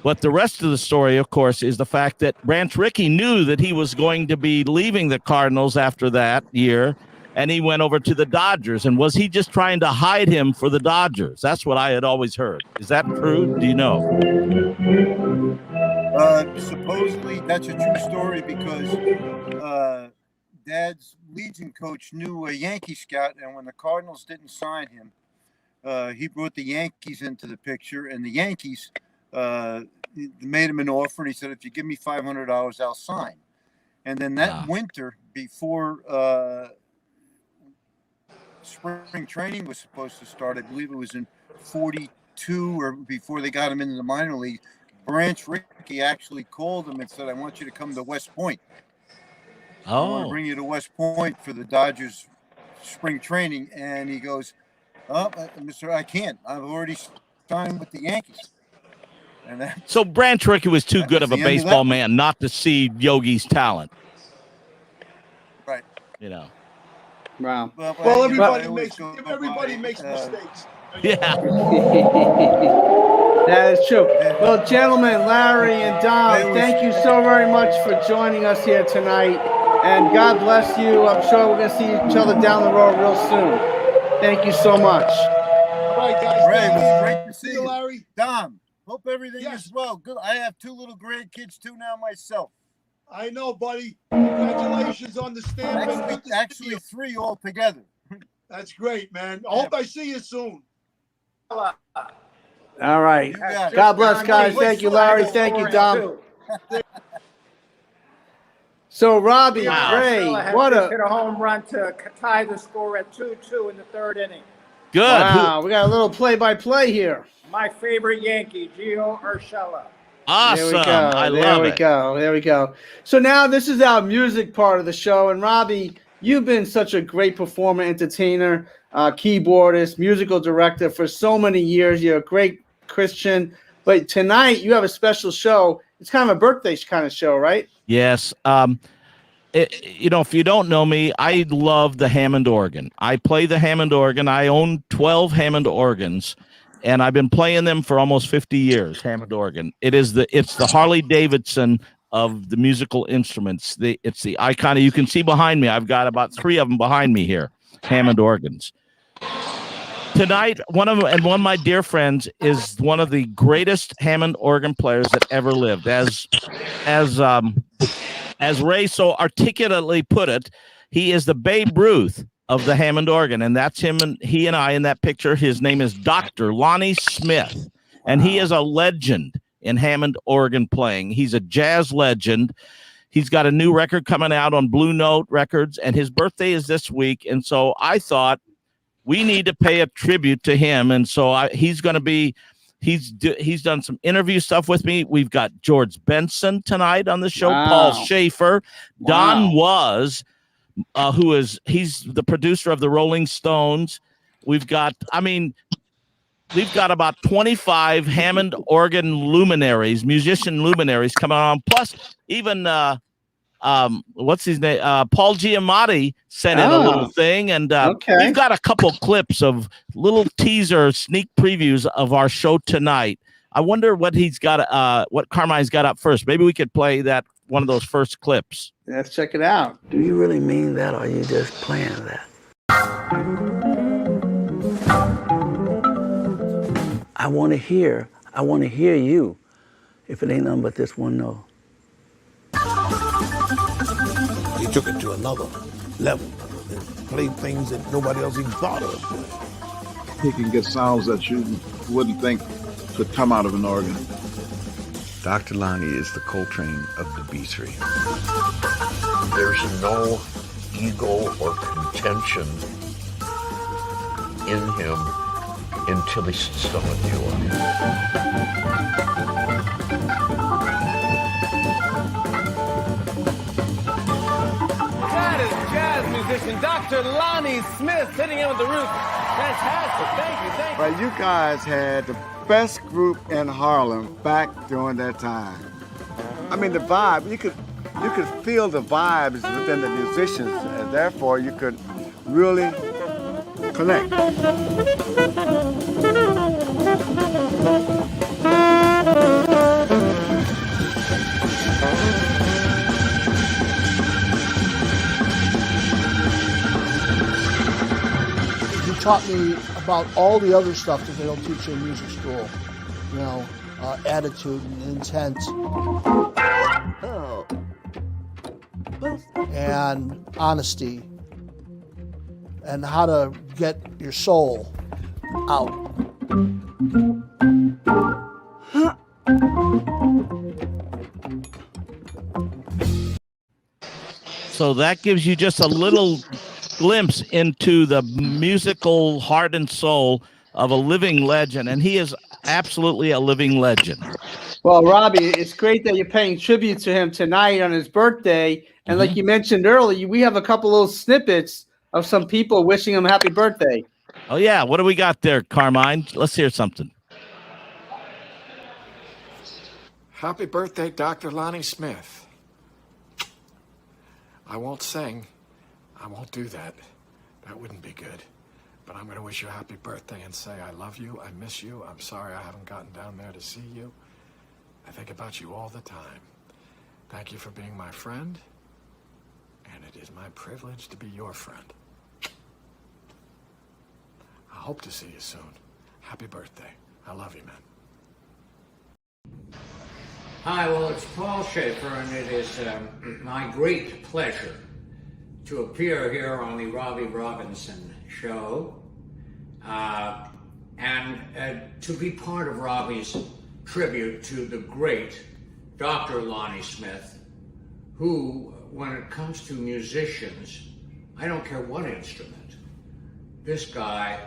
But the rest of the story, of course, is the fact that Branch Rickey knew that he was going to be leaving the Cardinals after that year, and he went over to the Dodgers. And was he just trying to hide him for the Dodgers? That's what I had always heard. Is that true? Do you know? Supposedly, that's a true story because Dad's Legion coach knew a Yankee scout, and when the Cardinals didn't sign him, he brought the Yankees into the picture, and the Yankees made him an offer, and he said, if you give me $500, I'll sign. And then that winter, before spring training was supposed to start, I believe it was in 42 or before they got him into the minor league, Branch Rickey actually called him and said, I want you to come to West Point. I want to bring you to West Point for the Dodgers spring training. And he goes, Mr. I can't. I've already signed with the Yankees. And so Branch Rickey was too good of a baseball man not to see Yogi's talent. Right. You know. Wow. Well, everybody makes mistakes. Yeah. That is true. Well, gentlemen, Larry and Dom, thank you so very much for joining us here tonight. And God bless you. I'm sure we're going to see each other down the road real soon. Thank you so much. All right, guys. Ray, it was great to see you, Larry. Dom, hope everything is well. Good. I have 2 little grandkids too now myself. I know, buddy. Congratulations on the stamp. Actually 3 altogether. That's great, man. I hope I see you soon. All right. God bless, guys. Thank you, Larry. Thank you, Dom. So, Robbie, Ray, what hit a home run to tie the score at 2-2 in the 3rd inning. Good. Wow, we got a little play-by-play here. My favorite Yankee, Gio Urshela. Awesome. There we go. I love it. There we go. So now this is our music part of the show. And Robbie, you've been such a great performer, entertainer, keyboardist, musical director for so many years. You're a great Christian. But tonight you have a special show. It's kind of a birthday kind of show, right? Yes. if you don't know me, I love the Hammond organ. I play the Hammond organ. I own 12 Hammond organs, and I've been playing them for almost 50 years. Hammond organ. It's the Harley Davidson of the musical instruments. It's the icon. You can see behind me. I've got about 3 of them behind me here. Hammond organs. Tonight, one of my dear friends is one of the greatest Hammond organ players that ever lived. As Ray so articulately put it, he is the Babe Ruth of the Hammond organ, and that's him and he and I in that picture. His name is Dr. Lonnie Smith, and he is a legend in Hammond organ playing. He's a jazz legend. He's got a new record coming out on Blue Note Records, and his birthday is this week. And so I thought we need to pay a tribute to him. And so he's done some interview stuff with me. We've got George Benson tonight on the show, Wow. Paul Schaefer, Don Wow. Was, he's the producer of the Rolling Stones. We've got about 25 Hammond organ luminaries, musician luminaries coming on. Plus, even what's his name? Paul Giamatti sent in a little thing, and we've got a couple clips of little teaser sneak previews of our show tonight. I wonder what he's got. What Carmine's got up first. Maybe we could play that one of those first clips. Let's check it out. Do you really mean that, or are you just playing that? I want to hear you, if it ain't nothing but this one note. He took it to another level and played things that nobody else even thought of. He can get sounds that you wouldn't think could come out of an organ. Dr. Lonnie is the Coltrane of the B3. There's no ego or contention in him until he sits down with you. That is jazz musician Dr. Lonnie Smith sitting in with the Roots. Fantastic. Thank you. Well, you guys had the best group in Harlem back during that time. I mean, the vibe, you could feel the vibes within the musicians, and therefore you could really connect. He taught me about all the other stuff that they don't teach you in music school. You know, attitude and intent. And honesty. And how to get your soul out. So that gives you just a little glimpse into the musical heart and soul of a living legend, and he is absolutely a living legend. Well, Robbie, it's great that you're paying tribute to him tonight on his birthday. And like you mentioned earlier, we have a couple little snippets of some people wishing him happy birthday. Oh, yeah. What do we got there, Carmine? Let's hear something. Happy birthday, Dr. Lonnie Smith. I won't sing. I won't do that. That wouldn't be good. But I'm going to wish you a happy birthday and say I love you, I miss you, I'm sorry I haven't gotten down there to see you. I think about you all the time. Thank you for being my friend, and it is my privilege to be your friend. I hope to see you soon. Happy birthday. I love you, man. Hi, well, it's Paul Schaefer, and it is my great pleasure to appear here on the Robbie Robinson Show and to be part of Robbie's tribute to the great Dr. Lonnie Smith, who, when it comes to musicians, I don't care what instrument, this guy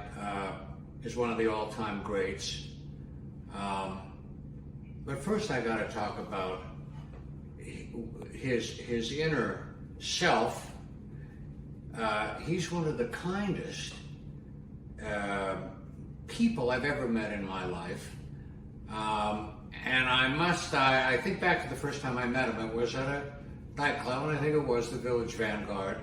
is one of the all-time greats. But first I got to talk about his inner self. He's one of the kindest people I've ever met in my life. And I think back to the first time I met him. It was at a nightclub, and I think it was the Village Vanguard.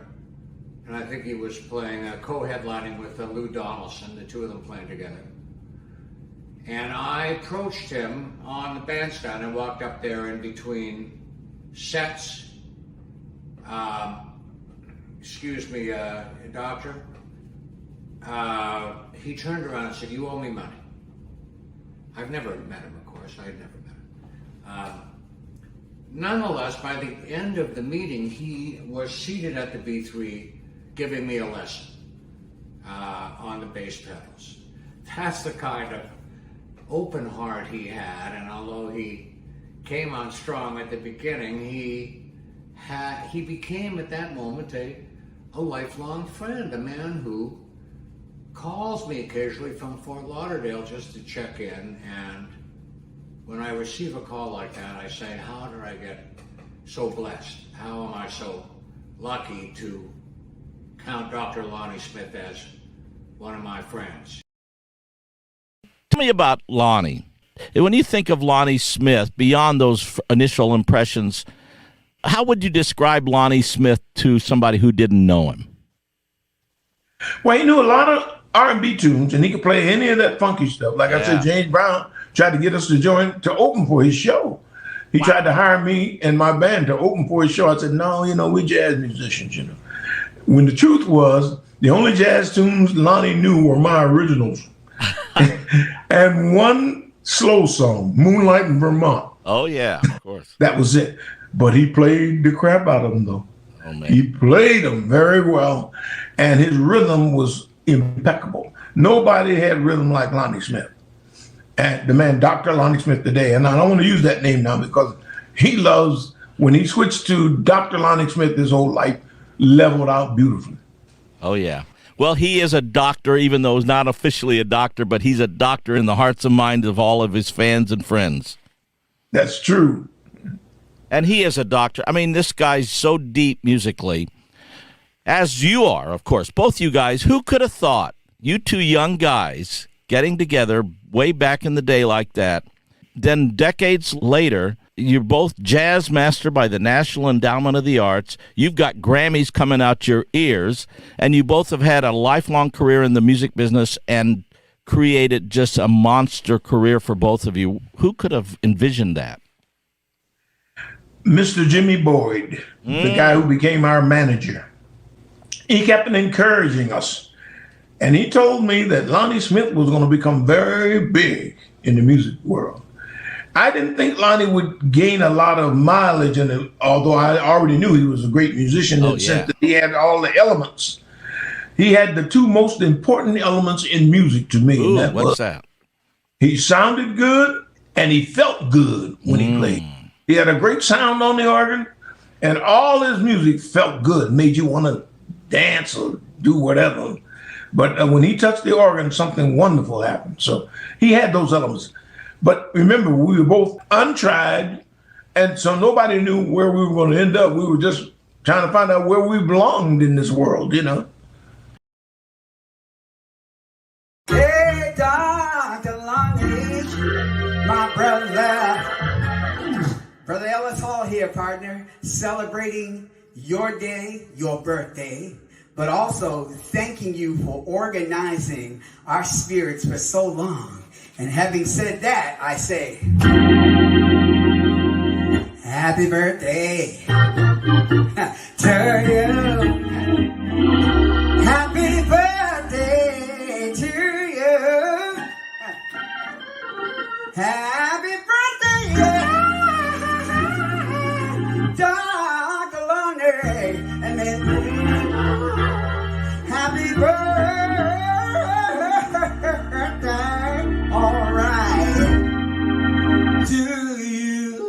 And I think he was playing, co-headlining with Lou Donaldson, the two of them playing together. And I approached him on the bandstand and walked up there in between sets. Excuse me, doctor. He turned around and said, "You owe me money." I've never met him, of course. I had never met him. Nonetheless, by the end of the meeting, he was seated at the B3 giving me a lesson on the bass pedals. That's the kind of open heart he had, and although he came on strong at the beginning, he became at that moment a lifelong friend, a man who calls me occasionally from Fort Lauderdale just to check in, and when I receive a call like that, I say, how did I get so blessed? How am I so lucky to count Dr. Lonnie Smith as one of my friends? Tell me about Lonnie. When you think of Lonnie Smith, beyond those initial impressions, how would you describe Lonnie Smith to somebody who didn't know him? Well, he knew a lot of R&B tunes, and he could play any of that funky stuff. Like I said, James Brown tried to get us to open for his show. He tried to hire me and my band to open for his show. I said, no, we're jazz musicians, When the truth was, the only jazz tunes Lonnie knew were my originals. And one slow song, Moonlight in Vermont. Oh, yeah, of course. That was it. But he played the crap out of them, though. Oh, man. He played them very well, and his rhythm was impeccable. Nobody had rhythm like Lonnie Smith. And the man, Dr. Lonnie Smith today, and I don't want to use that name now because he loves, when he switched to Dr. Lonnie Smith, his whole life leveled out beautifully. Oh, yeah. Well, he is a doctor, even though he's not officially a doctor, but he's a doctor in the hearts and minds of all of his fans and friends. That's true. And he is a doctor. I mean, this guy's so deep musically, as you are, of course. Both you guys, who could have thought, you two young guys getting together way back in the day like that, then decades later, you're both jazz master by the National Endowment of the Arts. You've got Grammys coming out your ears, and you both have had a lifelong career in the music business and created just a monster career for both of you. Who could have envisioned that? Mr. Jimmy Boyd, the guy who became our manager, he kept encouraging us. And he told me that Lonnie Smith was going to become very big in the music world. I didn't think Lonnie would gain a lot of mileage in it, although I already knew he was a great musician in the sense that he had all the elements. He had the two most important elements in music to me. Ooh, what's that? He sounded good and he felt good when he played. He had a great sound on the organ, and all his music felt good, made you want to dance or do whatever. But when he touched the organ, something wonderful happened. So he had those elements. But remember, we were both untried, and so nobody knew where we were going to end up. We were just trying to find out where we belonged in this world, Hey, Dr. Lonnie, my brother. Brother Ellis Hall here, partner, celebrating your day, your birthday, but also thanking you for organizing our spirits for so long. And having said that, I say, happy birthday to you. Happy birthday to you. Happy birthday, Dr. Lonnie. And then, happy birthday. All right, to you.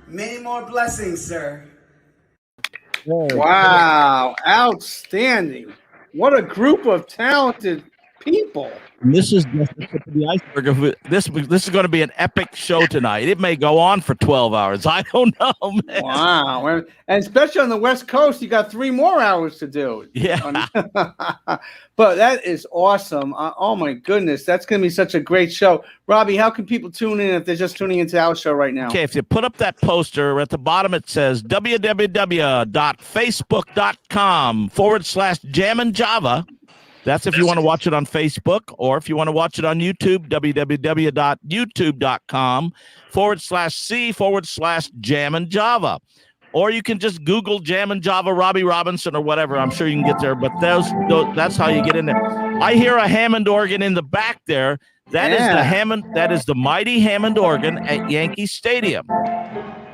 Many more blessings, sir. Wow, outstanding. What a group of talented people. And this is just the tip of the iceberg. This is going to be an epic show tonight. It may go on for 12 hours. I don't know, man. Wow. And especially on the West Coast, you got 3 more hours to do. Yeah. But that is awesome. Oh, my goodness. That's going to be such a great show. Robbie, how can people tune in if they're just tuning into our show right now? Okay, if you put up that poster, at the bottom it says www.facebook.com/jamandjava. That's if you want to watch it on Facebook, or if you want to watch it on YouTube, www.youtube.com/C/Jam and Java. Or you can just Google Jam and Java Robbie Robinson or whatever. I'm sure you can get there, but that's how you get in there. I hear a Hammond organ in the back there. That is the Hammond. That is the mighty Hammond organ at Yankee Stadium.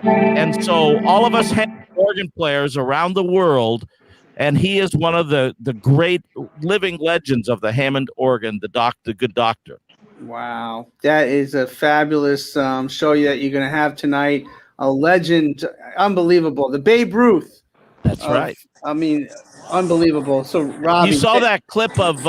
And so all of us Hammond organ players around the world, and he is one of the great living legends of the Hammond organ, the good doctor. Wow. That is a fabulous show that you're going to have tonight. A legend, unbelievable. The Babe Ruth. That's right. I mean, unbelievable. So, Robbie, you saw that clip of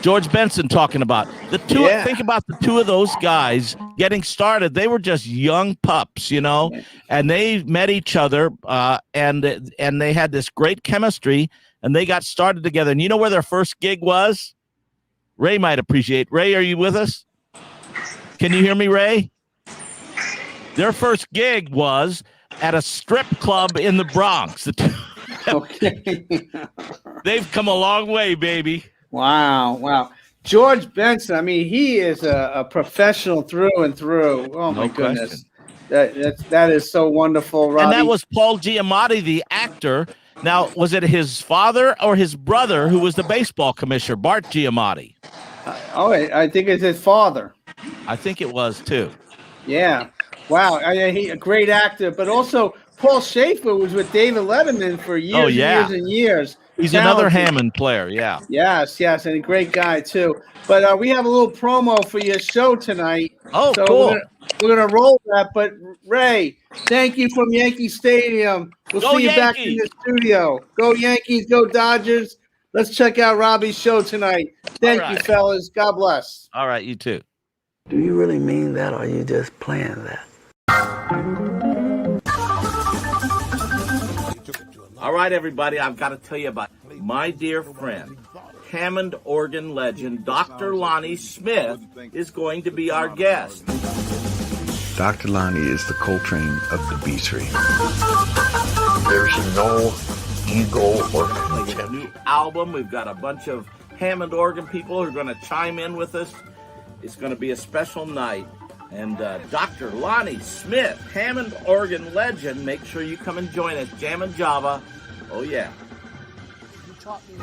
George Benson talking about the two. Yeah. Think about the two of those guys getting started. They were just young pups, and they met each other, and they had this great chemistry, and they got started together. And you know where their first gig was? Ray might appreciate. Ray, are you with us? Can you hear me, Ray? Their first gig was at a strip club in the Bronx. Okay. They've come a long way, baby. Wow. George Benson, I mean, he is a professional through and through. Oh, my goodness. That is so wonderful, Robbie. And that was Paul Giamatti, the actor. Now, was it his father or his brother who was the baseball commissioner, Bart Giamatti? I think it's his father. I think it was, too. Yeah. Wow. He a great actor, but also Paul Schaefer was with David Letterman for years, years and years. He's another Hammond player, yeah. Yes, and a great guy, too. But we have a little promo for your show tonight. Oh, so cool. We're gonna roll that. But, Ray, thank you from Yankee Stadium. We'll see you back in the studio. Go Yankees, go Dodgers. Let's check out Robbie's show tonight. Thank you, fellas. God bless. All right, you too. Do you really mean that, or are you just playing that? All right, everybody, I've got to tell you about my dear friend, Hammond organ legend, Dr. Lonnie Smith, is going to be our guest. Dr. Lonnie is the Coltrane of the B Tree. There's no ego or contention. A new album. We've got a bunch of Hammond organ people who are going to chime in with us. It's going to be a special night. And Dr. Lonnie Smith, Hammond organ legend, make sure you come and join us. Jam and Java. Oh, yeah. You taught me.